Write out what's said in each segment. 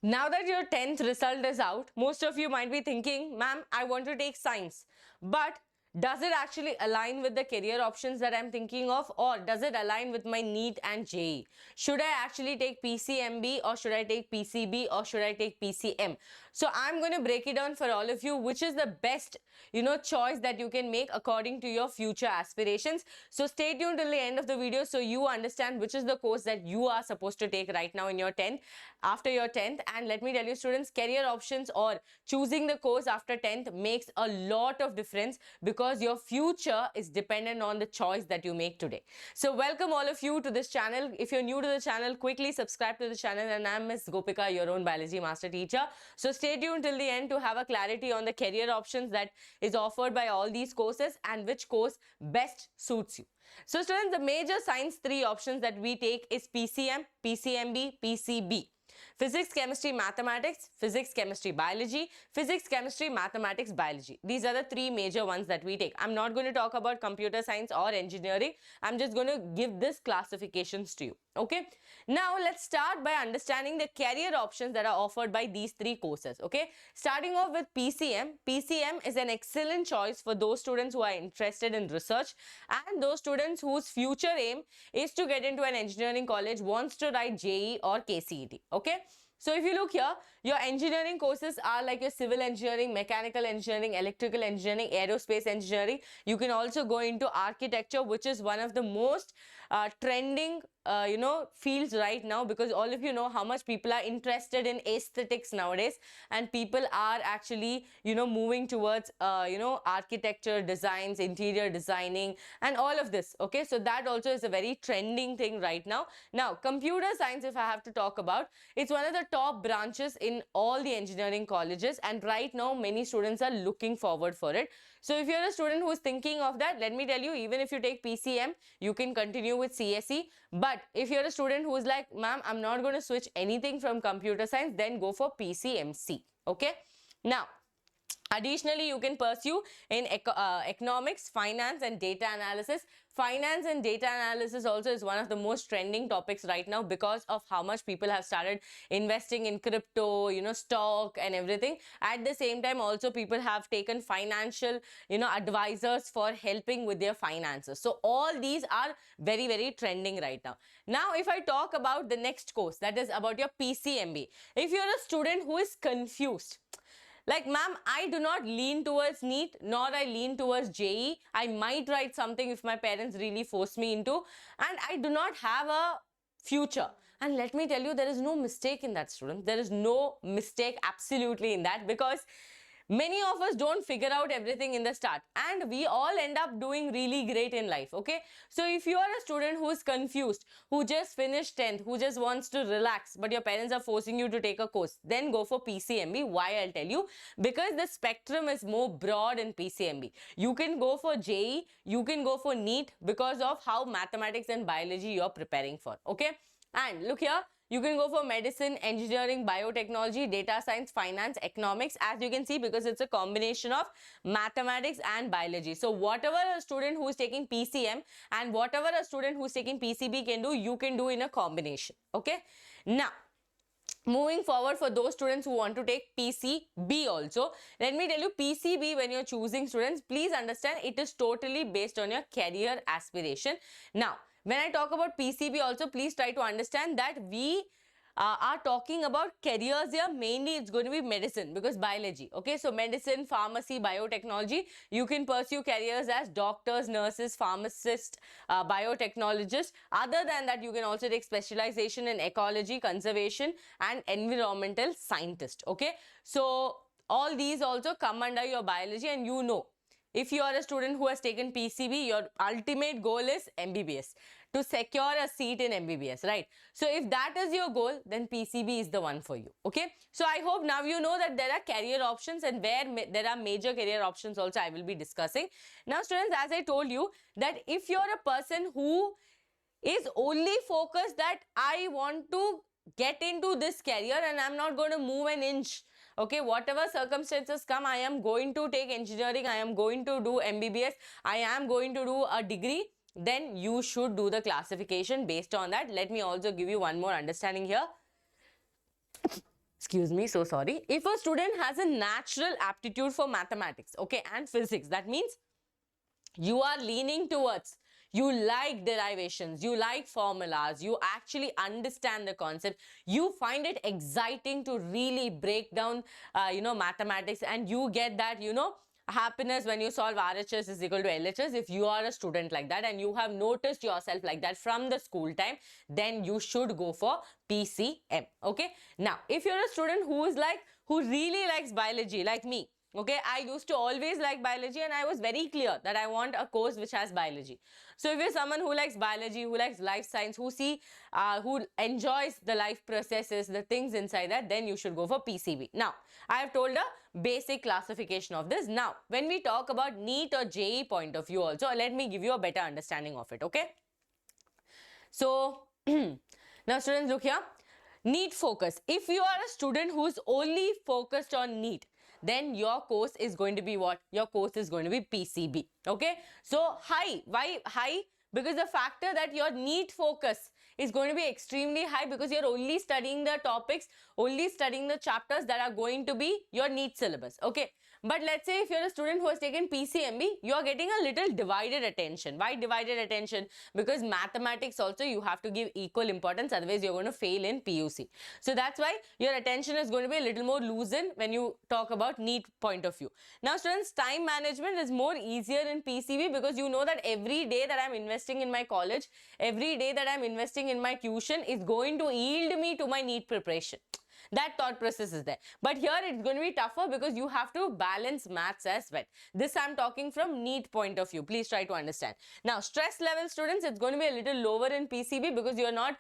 Now that your 10th result is out, most of you might be thinking, ma'am, I want to take science, but does it actually align with the career options that I'm thinking of, or does it align with my NEET and JEE? Should I actually take PCMB, or should I take PCB, or should I take PCM? So I'm going to break it down for all of you, which is the best, choice that you can make according to your future aspirations. So stay tuned till the end of the video so you understand which is the course that you are supposed to take right now in your 10th, after your 10th. And let me tell you, students, career options or choosing the course after 10th makes a lot of difference, because your future is dependent on the choice that you make today. So welcome all of you to this channel. If you're new to the channel, quickly subscribe to the channel. And I'm Miss Gopika, your own biology master teacher. So stay tuned till the end to have a clarity on the career options that is offered by all these courses and which course best suits you. So students, the major science 3 options that we take is PCM, PCMB, PCB. Physics, chemistry, mathematics, physics, chemistry, biology, physics, chemistry, mathematics, biology. These are the 3 major ones that we take. I'm not going to talk about computer science or engineering. I'm just going to give this classifications to you. Okay. Now let's start by understanding the career options that are offered by these 3 courses. Okay. Starting off with PCM. PCM is an excellent choice for those students who are interested in research and those students whose future aim is to get into an engineering college, wants to write JEE or KCET. Okay. So if you look here, your engineering courses are like your civil engineering, mechanical engineering, electrical engineering, aerospace engineering. You can also go into architecture, which is one of the most trending fields right now, because all of you know how much people are interested in aesthetics nowadays, and people are actually moving towards architecture designs, interior designing, and all of this. Okay, so that also is a very trending thing right now. Now computer science, if I have to talk about, it's one of the top branches in all the engineering colleges, and right now many students are looking forward for it. So if you're a student who is thinking of that, let me tell you, even if you take PCM, you can continue with CSE. But if you're a student who is like, ma'am, I'm not going to switch anything from computer science, then go for PCMC. Okay. Now, additionally, you can pursue in economics, finance and data analysis. Finance and data analysis also is one of the most trending topics right now because of how much people have started investing in crypto, stock and everything. At the same time, also people have taken financial, advisors for helping with their finances. So all these are very, very trending right now. Now, if I talk about the next course, that is about your PCMB. If you're a student who is confused, like, ma'am, I do not lean towards NEET, nor I lean towards JEE. I might write something if my parents really force me into, and I do not have a future. And let me tell you, there is no mistake in that, student. There is no mistake absolutely in that, because many of us don't figure out everything in the start, and we all end up doing really great in life. Okay, so if you are a student who is confused, who just finished 10th, who just wants to relax, but your parents are forcing you to take a course, then go for PCMB. Why? I'll tell you, because the spectrum is more broad in PCMB. You can go for JEE, you can go for NEET, because of how mathematics and biology you're preparing for. Okay, and look here, you can go for medicine, engineering, biotechnology, data science, finance, economics, as you can see, because it's a combination of mathematics and biology. So whatever a student who is taking PCM and whatever a student who is taking PCB can do, you can do in a combination. Okay. Now, moving forward, for those students who want to take PCB also, let me tell you, PCB, when you're choosing, students, please understand, it is totally based on your career aspiration. Now, when I talk about PCB also, please try to understand that we are talking about careers here. Mainly it's going to be medicine, because biology. Okay, so medicine, pharmacy, biotechnology, you can pursue careers as doctors, nurses, pharmacists, biotechnologists. Other than that, you can also take specialization in ecology, conservation and environmental scientist. Okay, so all these also come under your biology, and if you are a student who has taken PCB, your ultimate goal is MBBS, to secure a seat in MBBS, right? So if that is your goal, then PCB is the one for you. Okay, so I hope now you know that there are career options, and where there are major career options also I will be discussing. Now students, as I told you, that if you're a person who is only focused that I want to get into this career and I'm not going to move an inch, okay, whatever circumstances come, I am going to take engineering, I am going to do MBBS, I am going to do a degree, then you should do the classification based on that. Let me also give you one more understanding here. excuse me, so sorry. If a student has a natural aptitude for mathematics, okay, and physics, that means you are leaning towards, you like derivations, you like formulas, you actually understand the concept, you find it exciting to really break down, mathematics, and you get that, happiness when you solve RHS is equal to LHS. If you are a student like that and you have noticed yourself like that from the school time, then you should go for PCM. Okay. Now, if you're a student who really likes biology like me, okay, I used to always like biology and I was very clear that I want a course which has biology. So if you're someone who likes biology, who likes life science, who enjoys the life processes, the things inside that, then you should go for PCB. Now, I have told a basic classification of this. Now, when we talk about NEET or JEE point of view also, let me give you a better understanding of it, okay? So, now students, look here. NEET focus. If you are a student who's only focused on NEET, then your course is going to be what? Your course is going to be PCB. Okay. So high. Why high? Because the factor that your NEET focus is going to be extremely high because you're only studying the topics, only studying the chapters that are going to be your NEET syllabus. Okay. But let's say if you're a student who has taken PCMB, you're getting a little divided attention. Why divided attention? Because mathematics also you have to give equal importance, otherwise you're going to fail in PUC. So that's why your attention is going to be a little more loosened when you talk about NEET point of view. Now students, time management is more easier in PCB because you know that every day that I'm investing in my college, every day that I'm investing in my tuition is going to yield me to my NEET preparation. That thought process is there. But here it's going to be tougher because you have to balance maths as well. This I'm talking from NEET point of view. Please try to understand. Now, stress level students, it's going to be a little lower in PCB because you're not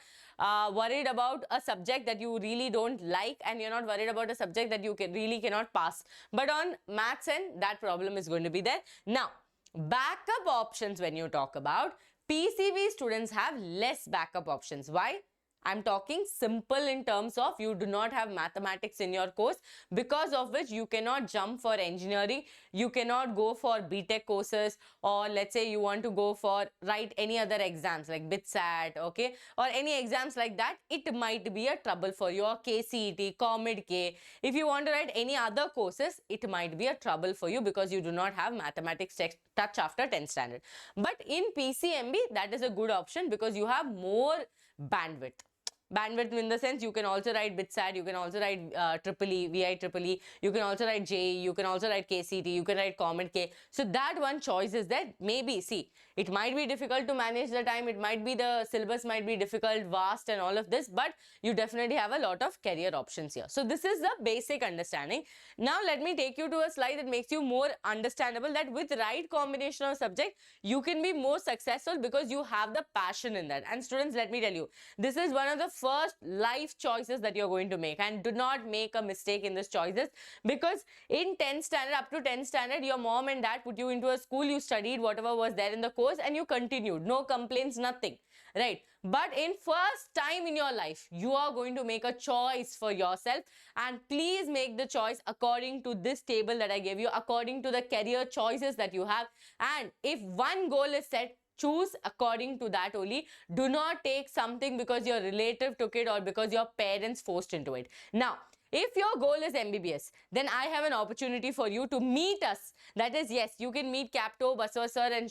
worried about a subject that you really don't like, and you're not worried about a subject that you really cannot pass. But on maths end, that problem is going to be there. Now, backup options when you talk about, PCB students have less backup options. Why? I'm talking simple in terms of you do not have mathematics in your course, because of which you cannot jump for engineering, you cannot go for BTech courses, or let's say you want to go for write any other exams like BITSAT, okay, or any exams like that. It might be a trouble for your KCET, COMEDK. If you want to write any other courses, it might be a trouble for you because you do not have mathematics touch after 10th standard. But in PCMB, that is a good option because you have more bandwidth. Bandwidth in the sense you can also write BITSAT, you can also write VIEEE, you can also write JEE, you can also write KCET, you can write COMEDK. So that one choice is that maybe, see, it might be difficult to manage the time, it might be the syllabus might be difficult, vast and all of this, but you definitely have a lot of career options here. So this is the basic understanding. Now let me take you to a slide that makes you more understandable that with right combination of subject, you can be more successful because you have the passion in that. And students, let me tell you, this is one of the first life choices that you're going to make, and do not make a mistake in this choices, because in 10th standard, up to 10th standard, your mom and dad put you into a school, you studied whatever was there in the course and you continued, no complaints, nothing, right? But in first time in your life, you are going to make a choice for yourself, and please make the choice according to this table that I gave you, according to the career choices that you have. And if one goal is set, choose according to that only. Do not take something because your relative took it or because your parents forced into it. Now, if your goal is MBBS, then I have an opportunity for you to meet us. That is, yes, you can meet Capto, Baswa sir and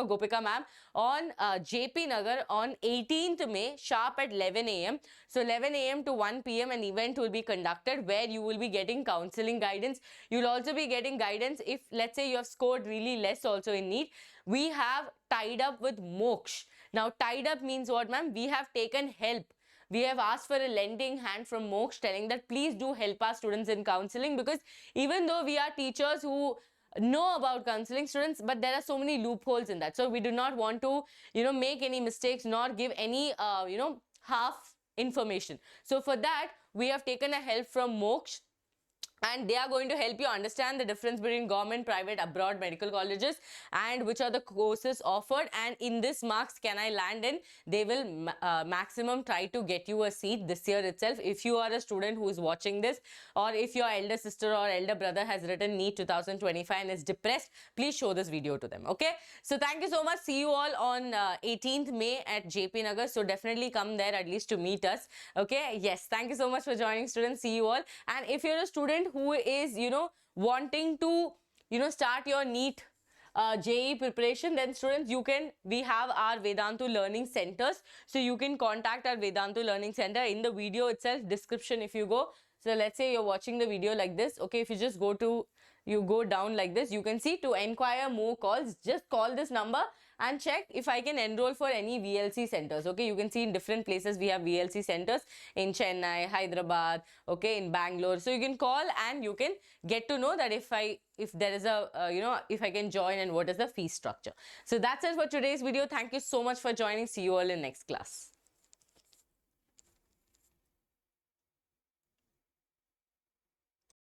Gopika Ma'am on JP Nagar on 18th May sharp at 11 a.m. So 11 a.m. to 1 p.m. an event will be conducted where you will be getting counseling guidance. You'll also be getting guidance if, let's say, you have scored really less also in NEET. We have tied up with Moksh. Now, tied up means what, ma'am? We have taken help. We have asked for a lending hand from Moksh, telling that please do help our students in counseling, because even though we are teachers who know about counseling students, but there are so many loopholes in that. So we do not want to, make any mistakes nor give any, half information. So for that, we have taken a help from Moksh. and they are going to help you understand the difference between government, private, abroad medical colleges, and which are the courses offered, and in this marks can I land in. They will maximum try to get you a seat this year itself. If you are a student who is watching this, or if your elder sister or elder brother has written NEET 2025 and is depressed, please show this video to them. Okay, so thank you so much. See you all on 18th May at JP Nagar, so definitely come there at least to meet us. Okay, yes, thank you so much for joining, students. See you all. And if you're a student who is, wanting to, start your NEET JEE preparation, then students, we have our Vedantu learning centers. So you can contact our Vedantu learning center in the video itself, description if you go. So let's say you're watching the video like this. Okay, if you just you go down like this, you can see to inquire more calls, just call this number and check if I can enroll for any VLC centers. Okay, you can see in different places we have VLC centers in Chennai, Hyderabad, okay, in Bangalore. So you can call and you can get to know that if there is a, if I can join and what is the fee structure. So that's it for today's video. Thank you so much for joining. See you all in next class.